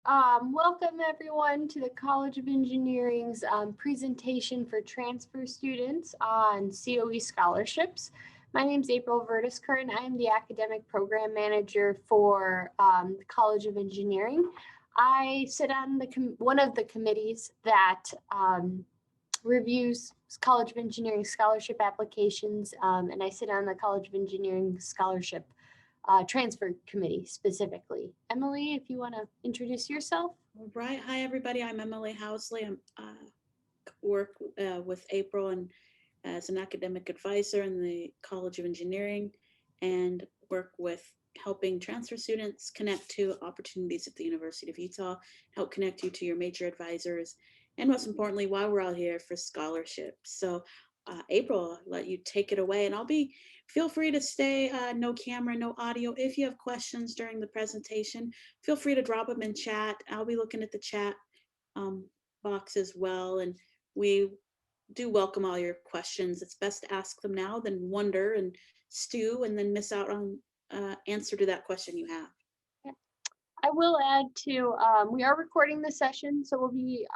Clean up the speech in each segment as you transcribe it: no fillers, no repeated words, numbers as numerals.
Welcome everyone to the College of Engineering's presentation for transfer students on COE scholarships. My name is April Vertisker and I am the Academic Program Manager for the College of Engineering. I sit on one of the committees that reviews College of Engineering scholarship applications, and I sit on the College of Engineering scholarship transfer committee specifically. Emily, if you want to introduce yourself. All right. Hi, everybody. I'm Emily Housley. I work with April and as an academic advisor in the College of Engineering and work with helping transfer students connect to opportunities at the University of Utah, help connect you to your major advisors, and most importantly, why we're all here for scholarships. So April, I'll let you take it away, and feel free to stay, no camera, no audio. If you have questions during the presentation, feel free to drop them in chat. I'll be looking at the chat box as well, and we do welcome all your questions. It's best to ask them now than wonder and stew and then miss out on answer to that question you have. I will add to, we are recording the session, so we'll be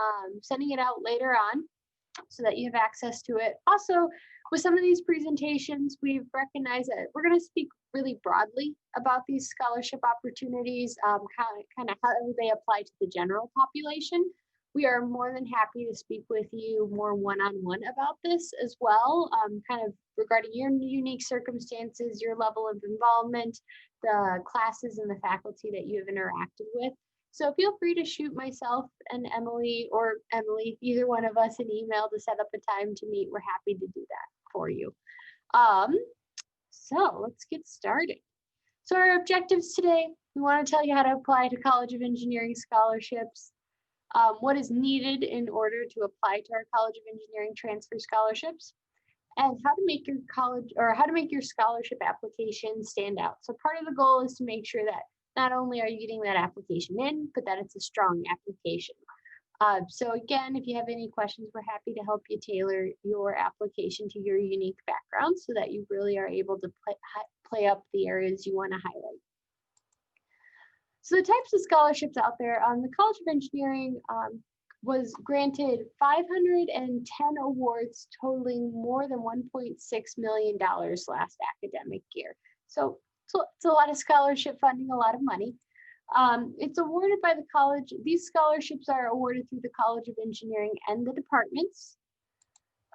sending it out later on so that you have access to it. Also, with some of these presentations, we've recognized that we're going to speak really broadly about these scholarship opportunities, kind of how they apply to the general population. We are more than happy to speak with you more one-on-one about this as well, kind of regarding your unique circumstances, your level of involvement, the classes and the faculty that you have interacted with. So feel free to shoot myself and Emily, or Emily, either one of us, an email to set up a time to meet. We're happy to do that for you. So let's get started. So our objectives today, we want to tell you how to apply to College of Engineering scholarships, what is needed in order to apply to our College of Engineering transfer scholarships, and how to make your scholarship application stand out. So part of the goal is to make sure that not only are you getting that application in, but that it's a strong application. So again, if you have any questions, we're happy to help you tailor your application to your unique background so that you really are able to play up the areas you want to highlight. So the types of scholarships out there, the College of Engineering was granted 510 awards totaling more than $1.6 million last academic year. So it's a lot of scholarship funding, a lot of money. It's awarded by the college. These scholarships are awarded through the College of Engineering and the departments.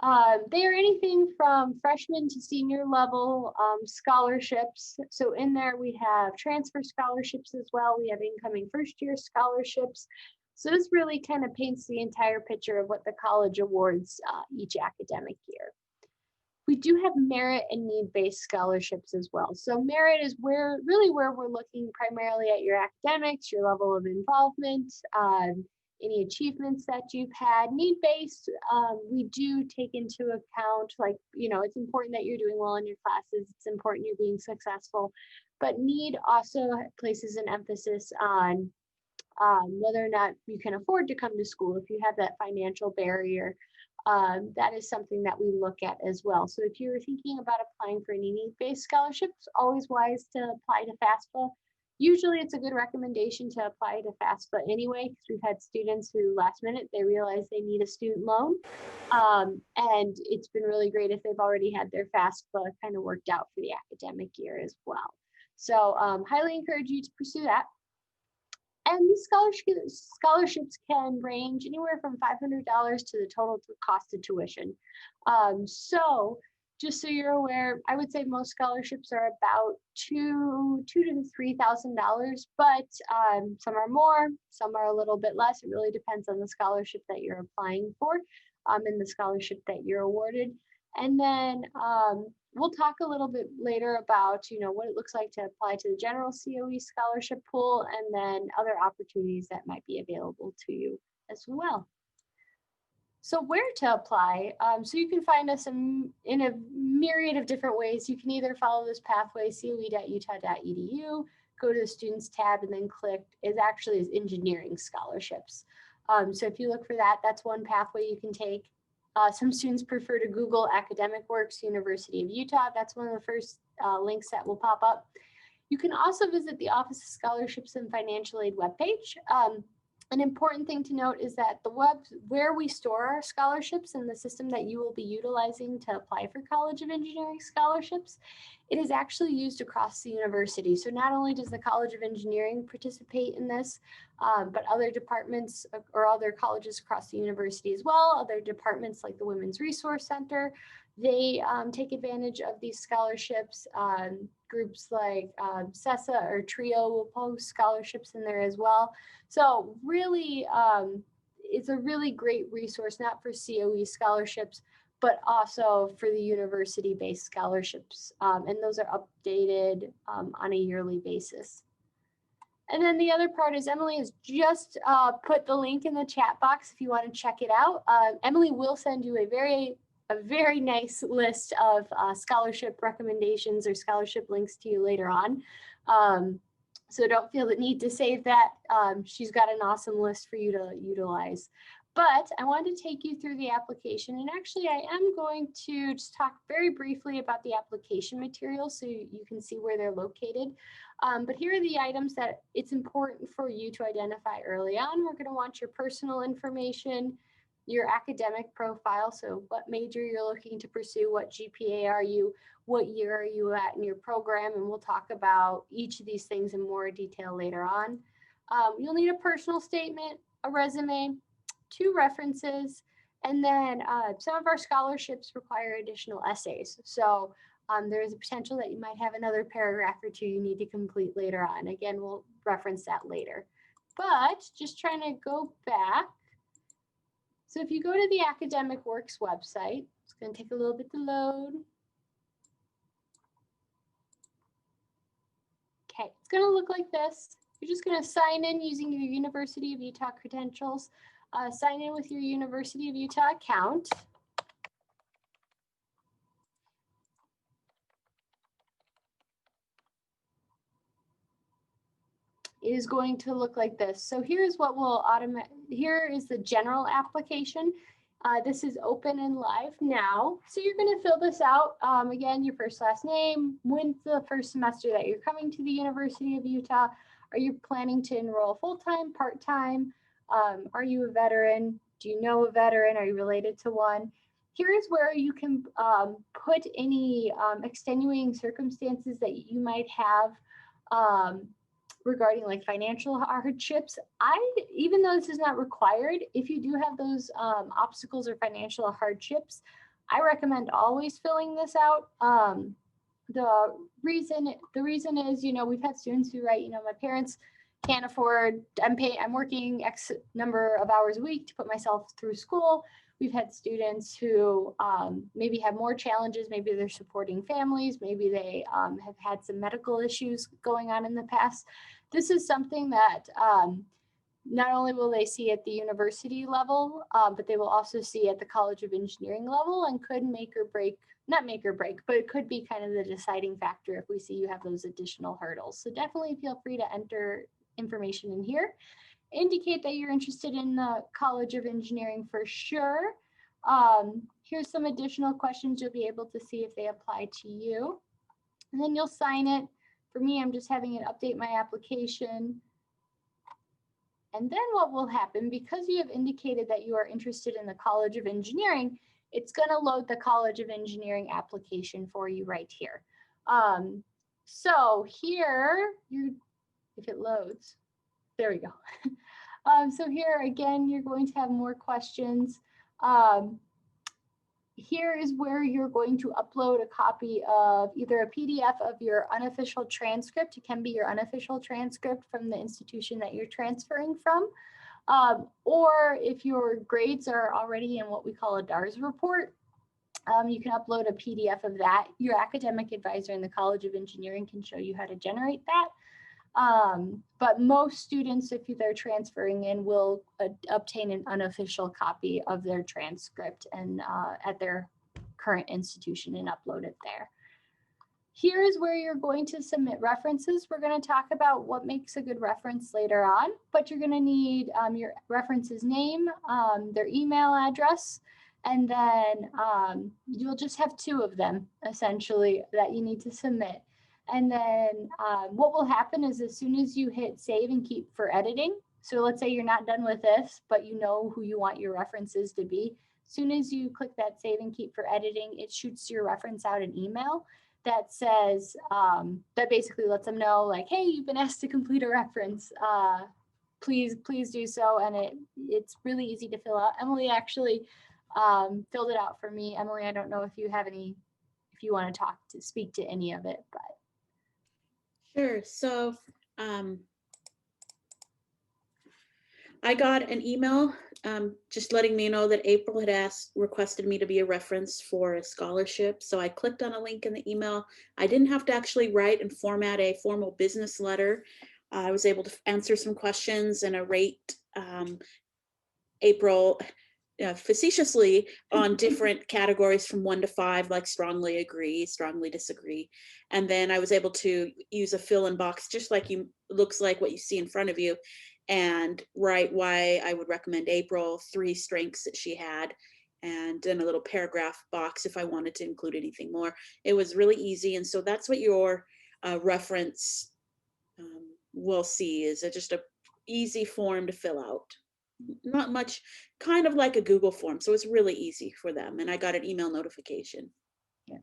They are anything from freshman to senior level scholarships. So in there we have transfer scholarships as well. We have incoming first year scholarships. So this really kind of paints the entire picture of what the college awards each academic year. We do have merit and need-based scholarships as well. So merit is where we're looking primarily at your academics, your level of involvement, any achievements that you've had. Need-based, we do take into account, it's important that you're doing well in your classes. It's important you're being successful. But need also places an emphasis on whether or not you can afford to come to school. If you have that financial barrier, that is something that we look at as well. So if you're thinking about applying for any need-based scholarships, always wise to apply to FAFSA. Usually it's a good recommendation to apply to FAFSA anyway, because we've had students who last minute, they realize they need a student loan. And it's been really great if they've already had their FAFSA kind of worked out for the academic year as well. So highly encourage you to pursue that. And these scholarships can range anywhere from $500 to the total cost of tuition. So just so you're aware, I would say most scholarships are about $2,000 to $3,000, but some are more, some are a little bit less. It really depends on the scholarship that you're applying for and the scholarship that you're awarded. And then we'll talk a little bit later about, what it looks like to apply to the general COE scholarship pool and then other opportunities that might be available to you as well. So where to apply? So you can find us in a myriad of different ways. You can either follow this pathway, coe.utah.edu, go to the students tab and then click is engineering scholarships. So if you look for that, that's one pathway you can take. Some students prefer to Google Academic Works, University of Utah. That's one of the first links that will pop up. You can also visit the Office of Scholarships and Financial Aid webpage. An important thing to note is that where we store our scholarships and the system that you will be utilizing to apply for College of Engineering scholarships, it is actually used across the university. So not only does the College of Engineering participate in this, but other departments or other colleges across the university as well, other departments like the Women's Resource Center, they take advantage of these scholarships. Groups like CESA or TRIO will post scholarships in there as well. So really, it's a really great resource, not for COE scholarships, but also for the university-based scholarships. And those are updated on a yearly basis. And then the other part is Emily has just put the link in the chat box if you want to check it out. Emily will send you a very nice list of scholarship recommendations or scholarship links to you later on. So don't feel the need to save that. She's got an awesome list for you to utilize. But I wanted to take you through the application. And actually, I am going to just talk very briefly about the application materials so you can see where they're located. But here are the items that it's important for you to identify early on. We're going to want your personal information, your academic profile, so what major you're looking to pursue, what GPA are you, what year are you at in your program, and we'll talk about each of these things in more detail later on. You'll need a personal statement, a resume, 2 references, and then some of our scholarships require additional essays. So there is a potential that you might have another paragraph or 2 you need to complete later on. Again, we'll reference that later. But just trying to go back. So if you go to the Academic Works website, it's going to take a little bit to load. Okay, it's going to look like this. You're just going to sign in using your University of Utah credentials. Sign in with your University of Utah account. It is going to look like this. So here's what will here is the general application. This is open and live now. So you're going to fill this out. Again, your first, last name, when's the first semester that you're coming to the University of Utah? Are you planning to enroll full-time, part-time? Are you a veteran? Do you know a veteran? Are you related to one? Here is where you can put any extenuating circumstances that you might have regarding like financial hardships. Even though this is not required, if you do have those obstacles or financial hardships, I recommend always filling this out. The reason is, we've had students who write, my parents can't afford, I'm working X number of hours a week to put myself through school. We've had students who maybe have more challenges. Maybe they're supporting families. Maybe they have had some medical issues going on in the past. This is something that not only will they see at the university level, but they will also see at the College of Engineering level and could make or break, not make or break, but it could be kind of the deciding factor if we see you have those additional hurdles. So definitely feel free to enter information in here. Indicate that you're interested in the College of Engineering for sure. Here's some additional questions you'll be able to see if they apply to you. And then you'll sign it. For me, I'm just having it update my application. And then what will happen, because you have indicated that you are interested in the College of Engineering, it's going to load the College of Engineering application for you right here. So here, if it loads, there we go. So here again, you're going to have more questions. Here is where you're going to upload a copy of either a PDF of your unofficial transcript. It can be your unofficial transcript from the institution that you're transferring from. Or if your grades are already in what we call a DARS report, you can upload a PDF of that. Your academic advisor in the College of Engineering can show you how to generate that. But most students, if they're transferring in, will obtain an unofficial copy of their transcript and at their current institution and upload it there. Here is where you're going to submit references. We're going to talk about what makes a good reference later on, but you're going to need your reference's name, their email address, and then you'll just have 2 of them essentially that you need to submit. And then what will happen is as soon as you hit save and keep for editing, So let's say you're not done with this, but you know who you want your references to be. As soon as you click that save and keep for editing, it shoots your reference out an email that says, that basically lets them know like, hey, you've been asked to complete a reference. Please do so. And it's really easy to fill out. Emily actually filled it out for me. Emily, I don't know if you have any, if you want to speak to any of it, but. Sure. So I got an email just letting me know that April had requested me to be a reference for a scholarship. So I clicked on a link in the email. I didn't have to actually write and format a formal business letter. I was able to answer some questions and rate April facetiously on different categories from 1 to 5, like strongly agree, strongly disagree. And then I was able to use a fill-in box, just like looks like what you see in front of you, and write why I would recommend April, 3 strengths that she had, and then a little paragraph box if I wanted to include anything more. It was really easy. And so that's what your reference will see, is just a easy form to fill out. Not much, kind of like a Google form. So it's really easy for them. And I got an email notification. Yeah.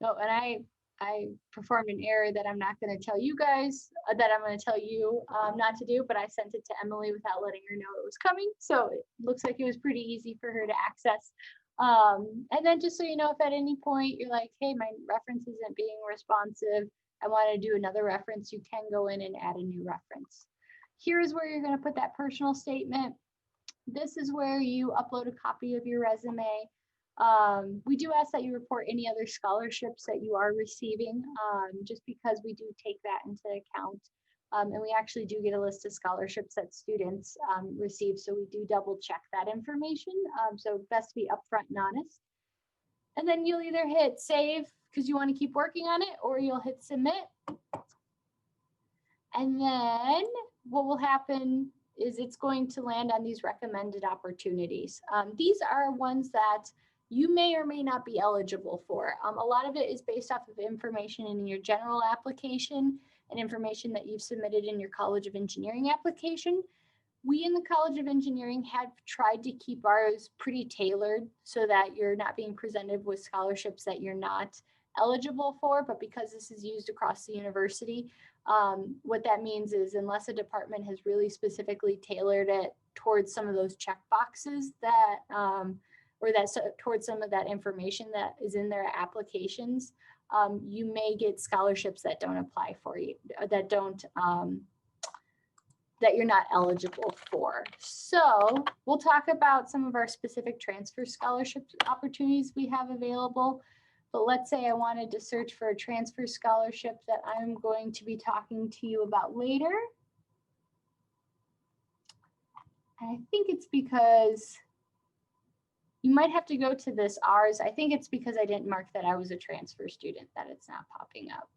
No, and I performed an error that I'm not going to tell you guys, that I'm going to tell you not to do, but I sent it to Emily without letting her know it was coming. So it looks like it was pretty easy for her to access. And then just so you know, if at any point you're like, hey, my reference isn't being responsive, I want to do another reference, you can go in and add a new reference. Here's where you're going to put that personal statement. This is where you upload a copy of your resume. We do ask that you report any other scholarships that you are receiving, just because we do take that into account. And we actually do get a list of scholarships that students receive. So we do double check that information. So best to be upfront and honest. And then you'll either hit save because you want to keep working on it, or you'll hit submit. And then what will happen is it's going to land on these recommended opportunities. These are ones that you may or may not be eligible for. A lot of it is based off of information in your general application and information that you've submitted in your College of Engineering application. We in the College of Engineering have tried to keep ours pretty tailored so that you're not being presented with scholarships that you're not eligible for, but because this is used across the university, what that means is unless a department has really specifically tailored it towards some of those check boxes that, or that's towards some of that information that is in their applications, you may get scholarships that don't apply for you, that don't, that you're not eligible for. So we'll talk about some of our specific transfer scholarship opportunities we have available. But let's say I wanted to search for a transfer scholarship that I'm going to be talking to you about later. And I think it's because you might have to go to this ours. I think it's because I didn't mark that I was a transfer student that it's not popping up.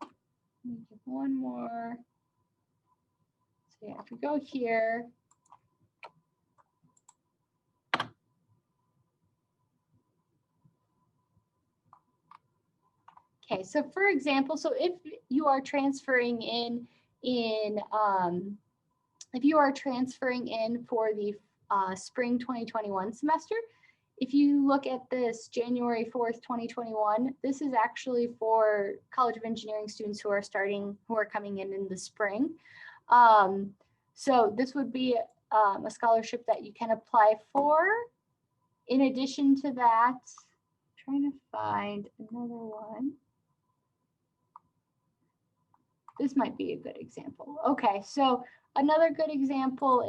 Let me give one more. So yeah, if we go here, okay, so for example, so if you are transferring in if you are transferring in for the spring 2021 semester, if you look at this January 4th, 2021, this is actually for College of Engineering students who are coming in the spring. So this would be a scholarship that you can apply for. In addition to that, I'm trying to find another one. This might be a good example. Okay, so another good example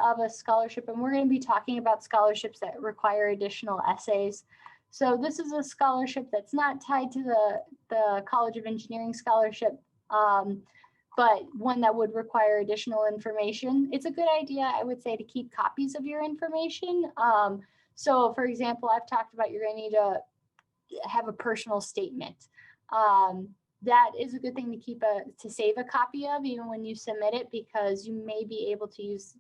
of a scholarship, and we're going to be talking about scholarships that require additional essays. So this is a scholarship that's not tied to the College of Engineering scholarship, but one that would require additional information. It's a good idea, I would say, to keep copies of your information. So for example, I've talked about you're going to need to have a personal statement. That is a good thing to to save a copy of even when you submit it, because you may be able to use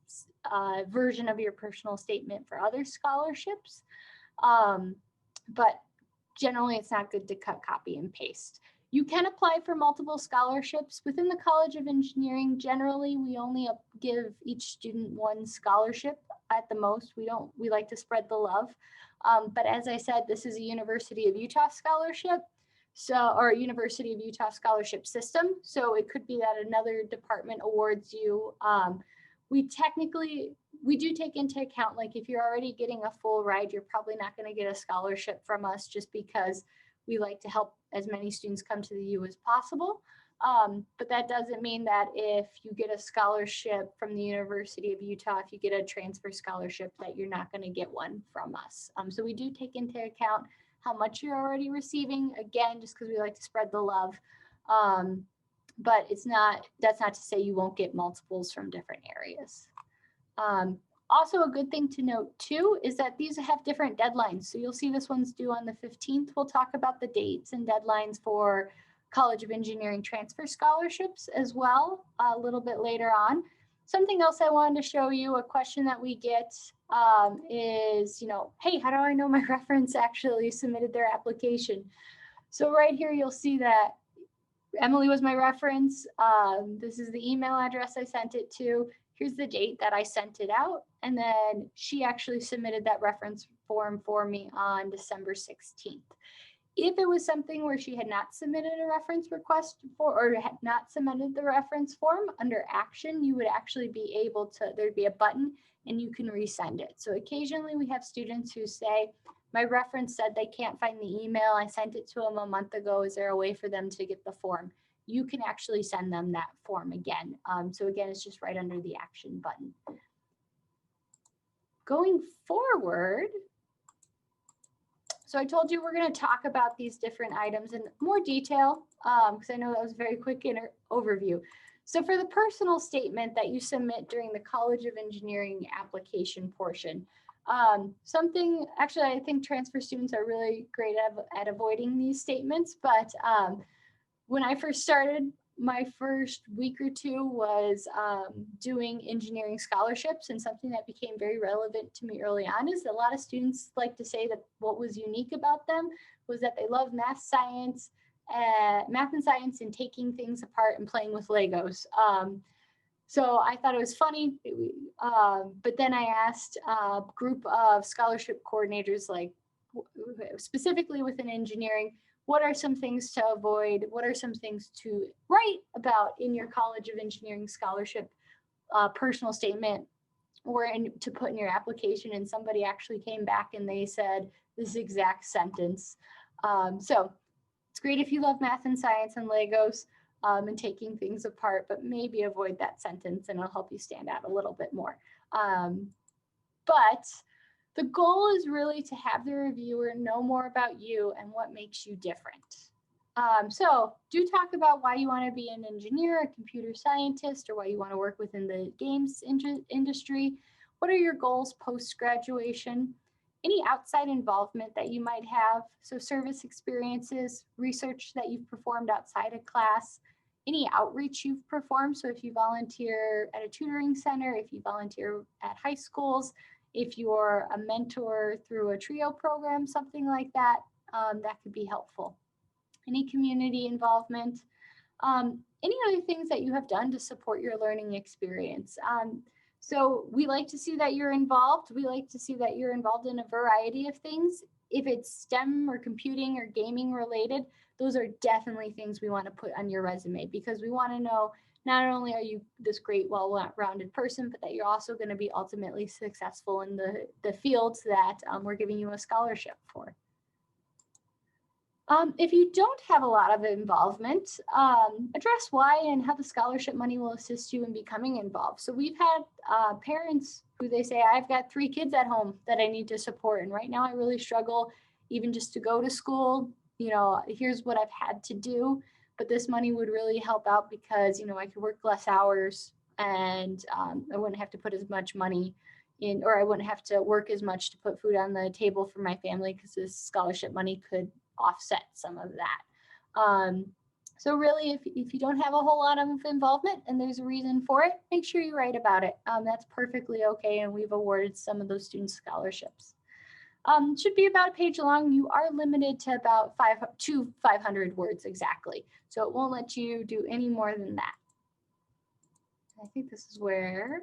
a version of your personal statement for other scholarships. But generally it's not good to cut, copy, and paste. You can apply for multiple scholarships. Within the College of Engineering, generally, we only give each student one scholarship at the most. We like to spread the love. But as I said, this is a University of Utah scholarship, or a University of Utah scholarship system. So it could be that another department awards you. We do take into account, like if you're already getting a full ride, you're probably not going to get a scholarship from us, just because we like to help as many students come to the U as possible. But that doesn't mean that if you get a scholarship from the University of Utah, if you get a transfer scholarship, that you're not going to get one from us. So we do take into account how much you're already receiving, again, just because we like to spread the love. But that's not to say you won't get multiples from different areas. Also, a good thing to note too is that these have different deadlines. So you'll see this one's due on the 15th. We'll talk about the dates and deadlines for College of Engineering transfer scholarships as well a little bit later on. Something else I wanted to show you, a question that we get is, hey, how do I know my reference actually submitted their application? So right here, you'll see that Emily was my reference. This is the email address I sent it to. Here's the date that I sent it out. And then she actually submitted that reference form for me on December 16th. If it was something where she had not submitted a reference request for, or had not submitted the reference form, under action, you would actually be able to, there'd be a button and you can resend it. So occasionally we have students who say, my reference said they can't find the email. I sent it to them a month ago. Is there a way for them to get the form? You can actually send them that form again. So again, it's just right under the action button. Going forward, so I told you we're going to talk about these different items in more detail, because I know that was a very quick overview. So for the personal statement that you submit during the College of Engineering application portion, actually I think transfer students are really great at avoiding these statements, but when I first started, my first week or two was doing engineering scholarships, and something that became very relevant to me early on is a lot of students like to say that what was unique about them was that they love math and science and taking things apart and playing with Legos. So I thought it was funny, but then I asked a group of scholarship coordinators, like specifically within engineering, what are some things to avoid? What are some things to write about in your College of Engineering scholarship personal statement, or to put in your application? And somebody actually came back and they said this exact sentence. So it's great if you love math and science and Legos and taking things apart, but maybe avoid that sentence and it'll help you stand out a little bit more. But the goal is really to have the reviewer know more about you and what makes you different. So do talk about why you want to be an engineer, a computer scientist, or why you want to work within the games industry. What are your goals post-graduation? Any outside involvement that you might have, so service experiences, research that you've performed outside of class, any outreach you've performed. So if you volunteer at a tutoring center, if you volunteer at high schools, if you're a mentor through a TRIO program, something like that, that could be helpful. Any community involvement, any other things that you have done to support your learning experience. So we like to see that you're involved. We like to see that you're involved in a variety of things. If it's STEM or computing or gaming related, those are definitely things we want to put on your resume, because we want to know not only are you this great, well-rounded person, but that you're also going to be ultimately successful in the fields that we're giving you a scholarship for. If you don't have a lot of involvement, address why and how the scholarship money will assist you in becoming involved. So we've had parents who they say, I've got 3 kids at home that I need to support, and right now I really struggle even just to go to school. Here's what I've had to do, but this money would really help out because, I could work less hours and I wouldn't have to put as much money in, or I wouldn't have to work as much to put food on the table for my family, because this scholarship money could offset some of that. So really, if you don't have a whole lot of involvement and there's a reason for it, make sure you write about it. That's perfectly okay, and we've awarded some of those students scholarships. Should be about a page long. You are limited to about 500 words exactly. So it won't let you do any more than that. I think this is where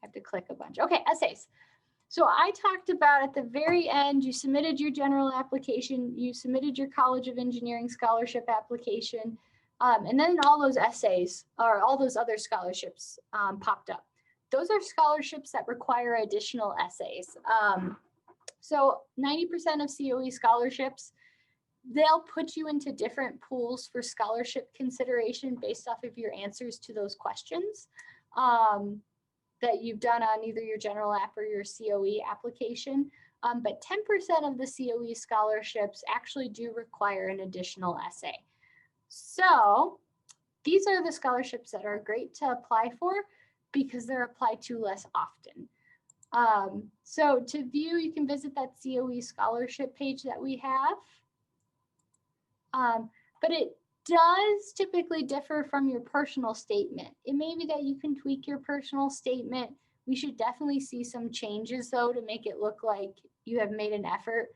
I have to click a bunch. Okay, essays. So I talked about at the very end, you submitted your general application, you submitted your College of Engineering scholarship application, and then all those essays or all those other scholarships popped up. Those are scholarships that require additional essays. So 90% of COE scholarships, they'll put you into different pools for scholarship consideration based off of your answers to those questions. That you've done on either your general app or your COE application. But 10% of the COE scholarships actually do require an additional essay. So these are the scholarships that are great to apply for because they're applied to less often. So to view, you can visit that COE scholarship page that we have. But it does typically differ from your personal statement. It may be that you can tweak your personal statement. We should definitely see some changes though to make it look like you have made an effort.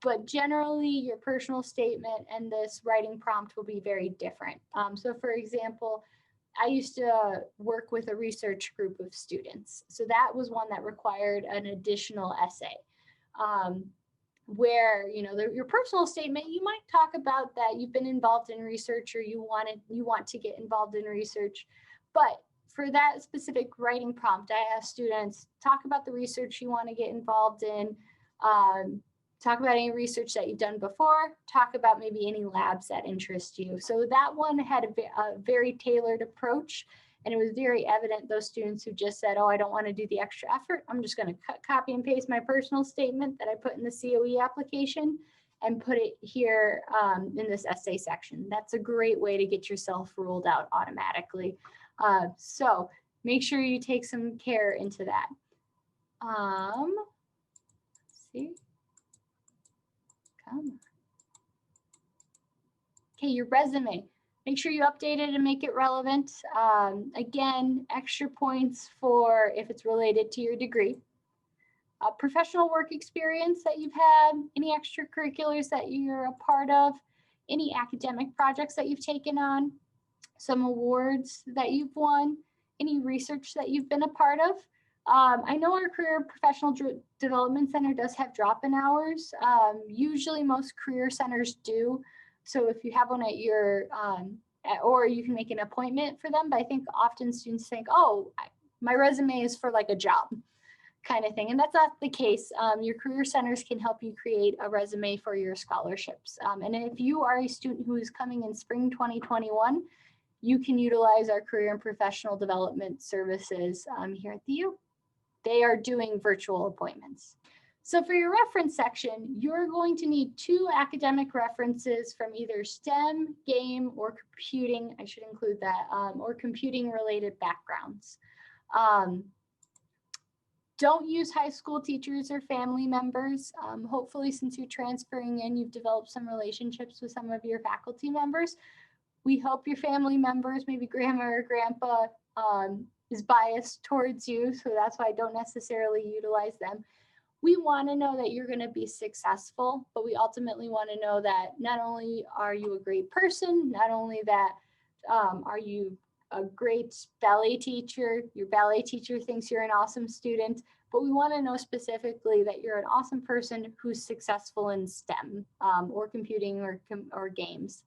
But generally your personal statement and this writing prompt will be very different. So for example, I used to work with a research group of students. So that was one that required an additional essay. Where, you know, your personal statement, you might talk about that you've been involved in research or you want to get involved in research. But for that specific writing prompt, I ask students, talk about the research you want to get involved in, talk about any research that you've done before, talk about maybe any labs that interest you. So that one had a very tailored approach. And it was very evident those students who just said, oh, I don't want to do the extra effort. I'm just going to copy and paste my personal statement that I put in the COE application and put it here in this essay section. That's a great way to get yourself ruled out automatically. So make sure you take some care into that. Let's see. Come on. Okay, your resume. Make sure you update it and make it relevant. Again, extra points for if it's related to your degree. Professional work experience that you've had, any extracurriculars that you're a part of, any academic projects that you've taken on, some awards that you've won, any research that you've been a part of. I know our Career Professional Development Center does have drop-in hours. Usually most career centers do. So if you have one at your, or you can make an appointment for them, but I think often students think, oh, my resume is for like a job kind of thing. And that's not the case. Your career centers can help you create a resume for your scholarships. And if you are a student who is coming in spring 2021, you can utilize our career and professional development services here at the U. They are doing virtual appointments. So for your reference section, you're going to need 2 academic references from either STEM, game, or computing, I should include that, or computing related backgrounds. Don't use high school teachers or family members. Hopefully, since you're transferring in, you've developed some relationships with some of your faculty members. We hope your family members, maybe grandma or grandpa, is biased towards you, so that's why I don't necessarily utilize them. We want to know that you're going to be successful, but we ultimately want to know that not only are you a great person, not only that are you a great ballet teacher, your ballet teacher thinks you're an awesome student, but we want to know specifically that you're an awesome person who's successful in STEM or computing or games.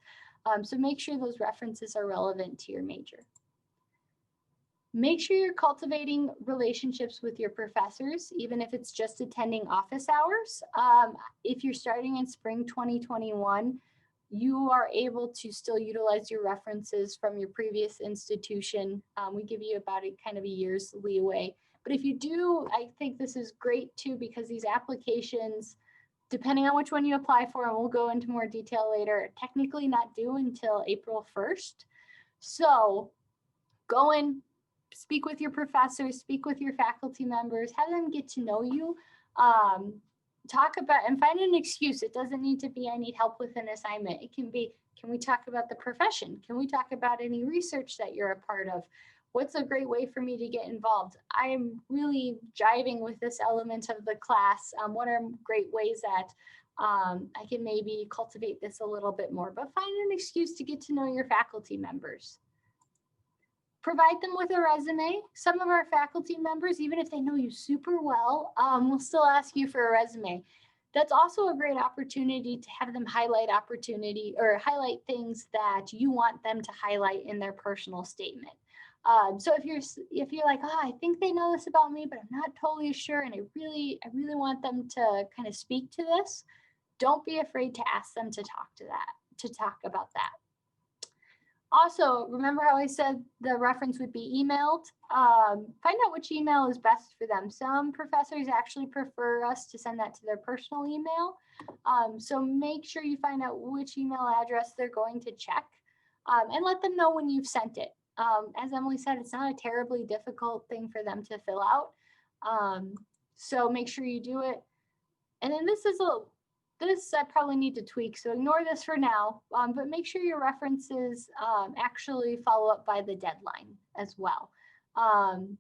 So make sure those references are relevant to your major. Make sure you're cultivating relationships with your professors, even if it's just attending office hours. If you're starting in spring 2021, you are able to still utilize your references from your previous institution. We give you about a year's leeway. But if you do, I think this is great too, because these applications, depending on which one you apply for, and we'll go into more detail later, are technically not due until April 1st. So go in, speak with your professors, speak with your faculty members, have them get to know you, talk about and find an excuse. It doesn't need to be, I need help with an assignment. It can be, can we talk about the profession? Can we talk about any research that you're a part of? What's a great way for me to get involved? I am really jiving with this element of the class. What are great ways that I can maybe cultivate this a little bit more, but find an excuse to get to know your faculty members. Provide them with a resume. Some of our faculty members, even if they know you super well, will still ask you for a resume. That's also a great opportunity to have them highlight things that you want them to highlight in their personal statement. So if you're like, oh, I think they know this about me, but I'm not totally sure, and I really want them to kind of speak to this, don't be afraid to ask them to talk about that. Also, remember how I said the reference would be emailed? Find out which email is best for them. Some professors actually prefer us to send that to their personal email. So make sure you find out which email address they're going to check, and let them know when you've sent it. As Emily said, it's not a terribly difficult thing for them to fill out. So make sure you do it. And then this I probably need to tweak, so ignore this for now, but make sure your references actually follow up by the deadline as well. And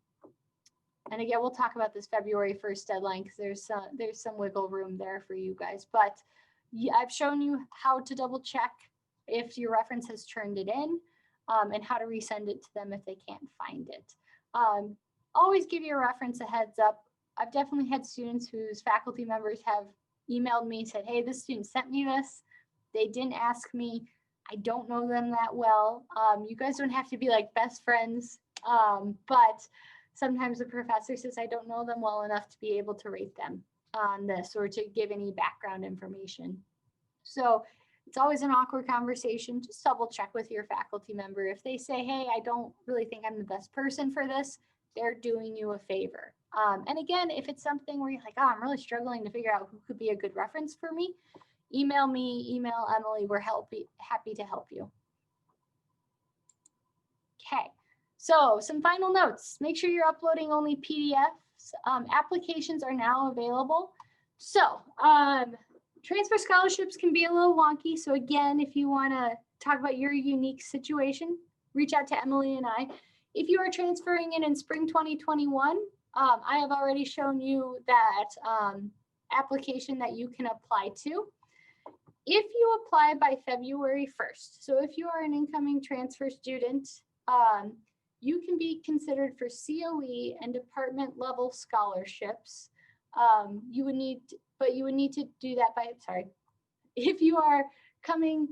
again, we'll talk about this February 1st deadline because there's some wiggle room there for you guys. But I've shown you how to double check if your reference has turned it in, and how to resend it to them if they can't find it. Always give your reference a heads up. I've definitely had students whose faculty members have emailed me, said, hey, this student sent me this. They didn't ask me. I don't know them that well. You guys don't have to be like best friends, but sometimes the professor says, I don't know them well enough to be able to rate them on this or to give any background information. So it's always an awkward conversation. Just double check with your faculty member. If they say, hey, I don't really think I'm the best person for this, they're doing you a favor. And again, if it's something where you're like, oh, I'm really struggling to figure out who could be a good reference for me, email me, email Emily. We're happy to help you. Okay, so some final notes. Make sure you're uploading only PDFs. Applications are now available. So transfer scholarships can be a little wonky. So again, if you want to talk about your unique situation, reach out to Emily and I. If you are transferring in spring 2021, I have already shown you that application that you can apply to. If you apply by February 1st, so if you are an incoming transfer student, you can be considered for COE and department level scholarships. You would need to do that if you are coming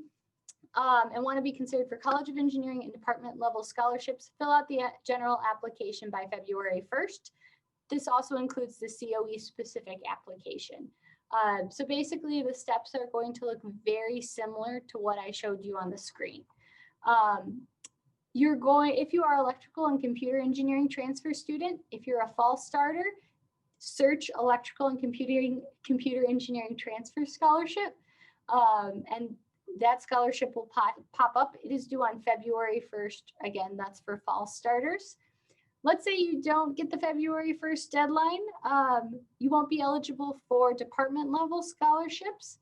and want to be considered for College of Engineering and department level scholarships, fill out the general application by February 1st. This also includes the COE specific application. So basically the steps are going to look very similar to what I showed you on the screen. If you are electrical and computer engineering transfer student, if you're a fall starter, search electrical and computer engineering transfer scholarship, and that scholarship will pop up. It is due on February 1st. Again, that's for fall starters. Let's say you don't get the February 1st deadline. You won't be eligible for department level scholarships,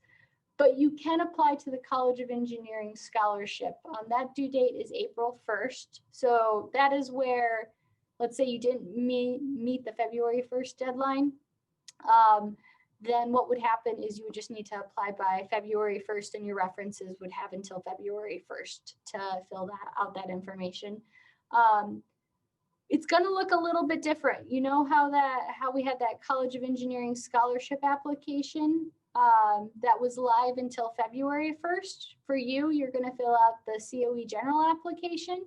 but you can apply to the College of Engineering scholarship. That due date is April 1st. So that is where, let's say you didn't meet the February 1st deadline, then what would happen is you would just need to apply by February 1st, and your references would have until February 1st to fill out that information. It's going to look a little bit different. You know how we had that College of Engineering scholarship application that was live until February 1st. For you, you're going to fill out the COE general application,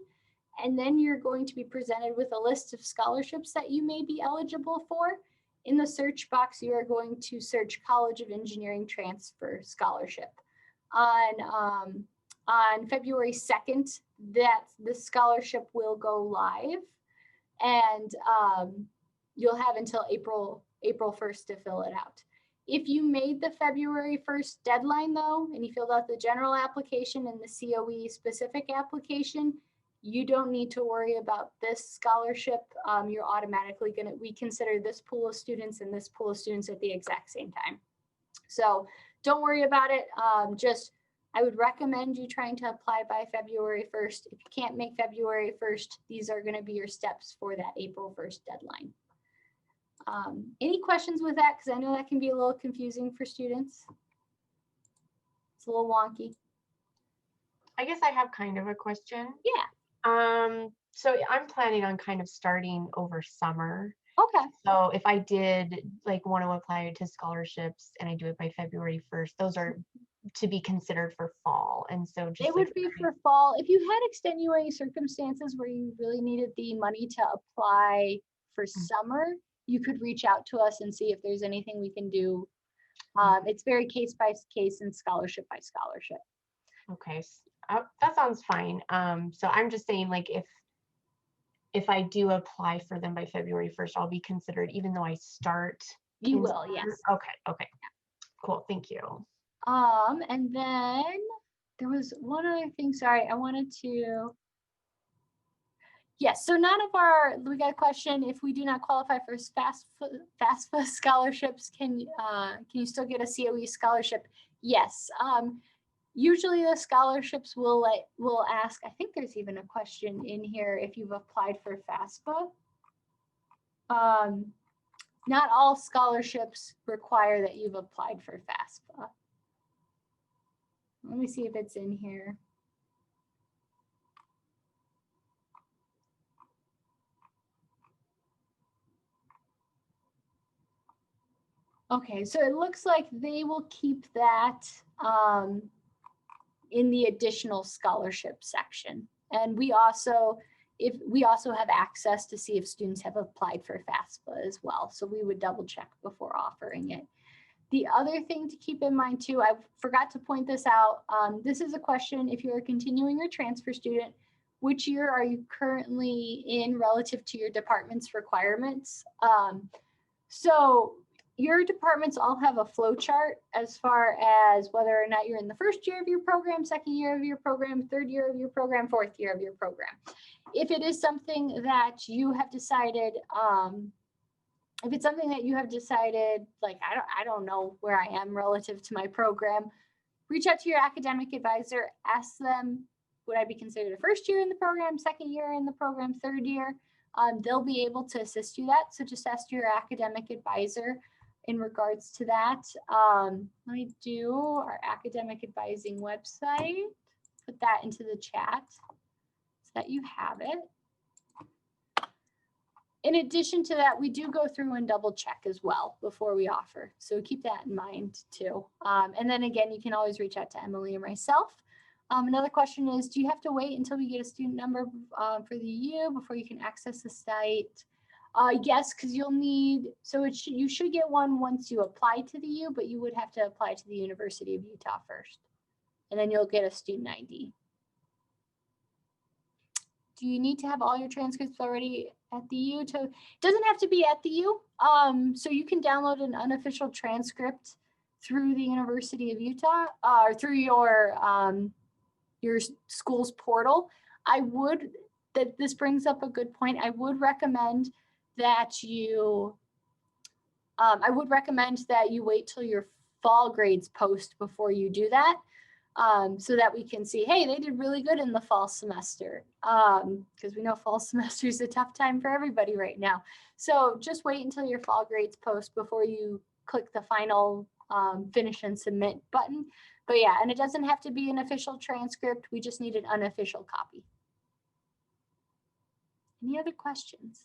and then you're going to be presented with a list of scholarships that you may be eligible for. In the search box, you are going to search College of Engineering transfer scholarship. On February 2nd, the scholarship will go live, and you'll have until April 1st to fill it out. If you made the February 1st deadline though, and you filled out the general application and the COE specific application, you don't need to worry about this scholarship. You're automatically we consider this pool of students and this pool of students at the exact same time. So don't worry about it. Just I would recommend you trying to apply by February 1st. If you can't make February 1st, these are going to be your steps for that April 1st deadline. Any questions with that? Because I know that can be a little confusing for students. It's a little wonky. I guess I have kind of a question. Yeah. So I'm planning on kind of starting over summer. Okay. So if I did like want to apply to scholarships and I do it by February 1st, those are to be considered for fall. And so just It would be for fall. If you had extenuating circumstances where you really needed the money to apply for summer, you could reach out to us and see if there's anything we can do. It's very case by case and scholarship by scholarship. Okay, that sounds fine. So I'm just saying, like, if I do apply for them by February 1st, I'll be considered, even though I start. You will, yes. Okay. Cool, thank you. And then there was one other thing, sorry, I wanted to. Yes, so we got a question, if we do not qualify for FAFSA scholarships, can you still get a COE scholarship? Yes. Usually the scholarships will ask, I think there's even a question in here if you've applied for FAFSA. Not all scholarships require that you've applied for FAFSA. Let me see if it's in here. Okay, so it looks like they will keep that in the additional scholarship section. And we also have access to see if students have applied for FAFSA as well. So we would double check before offering it. The other thing to keep in mind too, I forgot to point this out. This is a question, if you're a continuing or transfer student, which year are you currently in relative to your department's requirements? So your departments all have a flow chart as far as whether or not you're in the first year of your program, second year of your program, third year of your program, fourth year of your program. If it is something that you have decided, like, I don't know where I am relative to my program, reach out to your academic advisor, ask them, would I be considered a first year in the program, second year in the program, third year? They'll be able to assist you that. So just ask your academic advisor in regards to that. Let me do our academic advising website, put that into the chat so that you have it. In addition to that, we do go through and double check as well before we offer. So keep that in mind too. And then again, you can always reach out to Emily or myself. Another question is, do you have to wait until we get a student number for the U before you can access the site? Yes, because you'll need, so you should get one once you apply to the U, but you would have to apply to the University of Utah first. And then you'll get a student ID. Do you need to have all your transcripts already at the U? It doesn't have to be at the U. So you can download an unofficial transcript through the University of Utah or through your school's portal. This brings up a good point. I would recommend that you wait till your fall grades post before you do that. So that we can see, hey, they did really good in the fall semester, because we know fall semester is a tough time for everybody right now. So just wait until your fall grades post before you click the final finish and submit button. But yeah, and it doesn't have to be an official transcript. We just need an unofficial copy. Any other questions?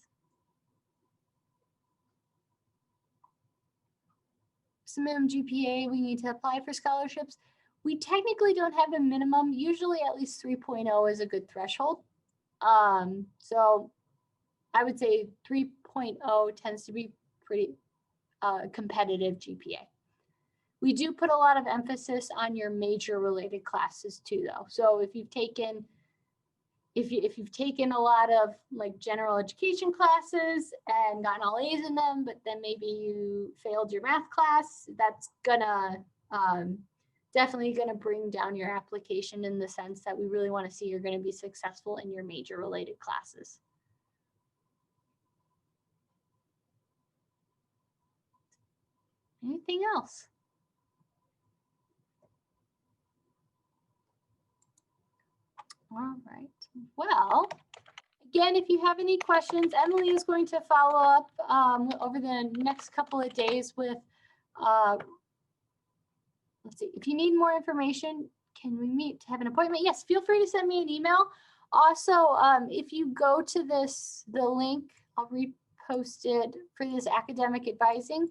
Minimum GPA, we need to apply for scholarships. We technically don't have a minimum. Usually at least 3.0 is a good threshold. So I would say 3.0 tends to be pretty competitive GPA. We do put a lot of emphasis on your major related classes too, though. So if you've taken a lot of like general education classes and gotten all A's in them, but then maybe you failed your math class, that's gonna definitely gonna bring down your application in the sense that we really want to see you're going to be successful in your major related classes. Anything else? All right. Well, again, if you have any questions, Emily is going to follow up over the next couple of days with, let's see, if you need more information, can we meet to have an appointment? Yes, feel free to send me an email. Also, if you go to the link, I'll repost it for this academic advising.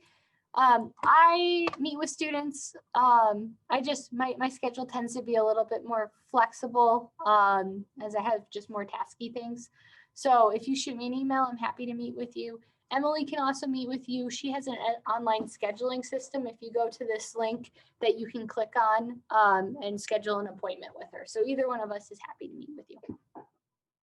I meet with students. My schedule tends to be a little bit more flexible as I have just more tasky things. So if you shoot me an email, I'm happy to meet with you. Emily can also meet with you. She has an online scheduling system. If you go to this link that you can click on and schedule an appointment with her. So either one of us is happy to meet with you.